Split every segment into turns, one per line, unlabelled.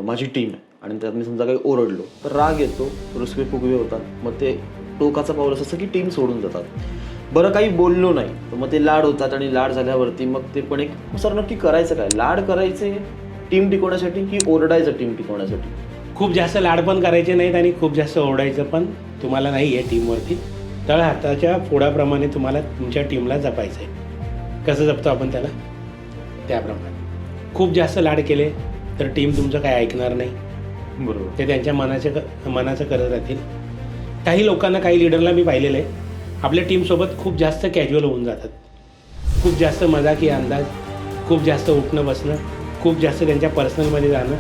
माझी टीम आहे आणि त्यात मी समजा काही ओरडलो तर राग येतो, रुसवे फुगवे होतात, मग ते टोकाचं पाऊल असं की टीम सोडून जातात. बरं काही बोललो नाही तर मग ते लाड होतात आणि लाड झाल्यावरती मग ते पण एक सर नक्की करायचं काय? लाड करायचे टीम टिकवण्यासाठी की ओरडायचं टीम टिकवण्यासाठी?
खूप जास्त लाड पण करायचे नाहीत आणि खूप जास्त ओरडायचं पण तुम्हाला नाही आहे टीमवरती. तळ हाताच्या फोडाप्रमाणे तुम्हाला तुमच्या टीमला जपायचं आहे. कसं जपतो आपण त्याला? त्याप्रमाणे. खूप जास्त लाड केले तर टीम तुमचं काय ऐकणार नाही.
बरोबर.
ते त्यांच्या मनाचं करत राहतील. काही लोकांना, काही लिडरला मी पाहिलेलं आहे, आपल्या टीमसोबत खूप जास्त कॅज्युअल होऊन जातात. खूप जास्त मजाकी अंदाज, खूप जास्त उठणं बसणं, खूप जास्त त्यांच्या पर्सनलमध्ये जाणं,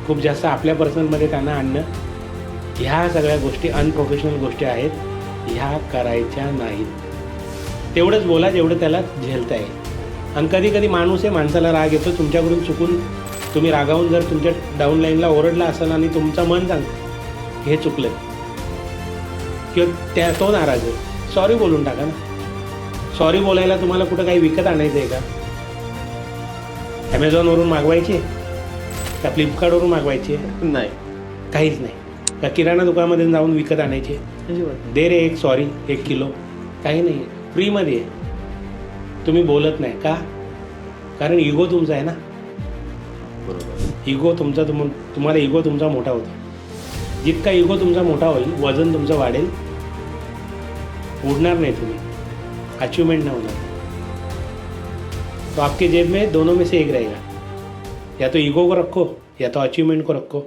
खूप जास्त आपल्या पर्सनलमध्ये त्यांना आणणं, ह्या सगळ्या गोष्टी अनप्रोफेशनल गोष्टी आहेत. ह्या करायच्या नाहीत. तेवढंच बोला जेवढं त्याला झेलता येईल. आणि कधी कधी माणूस आहे, माणसाला राग येतो. तुमच्याकडून चुकून तुम्ही रागावून जर तुमच्या डाऊन लाईनला ओरडला असाल आणि तुमचं मन सांगतं हे चुकलं किंवा तो नाराज आहे, सॉरी बोलून टाका ना. सॉरी बोलायला तुम्हाला कुठं काही विकत आणायचं आहे का? ॲमेझॉनवरून मागवायची का फ्लिपकार्टवरून मागवायची?
नाही,
काहीच नाही. का किराणा दुकानामध्ये जाऊन विकत आणायची? दे रे एक सॉरी 1 किलो. काही नाही, फ्रीमध्ये आहे. तुम्ही बोलत नाही का? कारण इगो तुमचा आहे ना.
बरोबर.
इगो तुमचा तुम्हाला इगो तुमचा मोठा होतो. जितका इगो तुमचा मोठा होईल वजन तुमचं वाढेल, उडणार नाही तुम्ही, अचीवमेंट नाही होणार. तो आपके जेब में दोनों में से एक रहेगा, या तो ईगो को रखो या तो अचीवमेंट को रखो.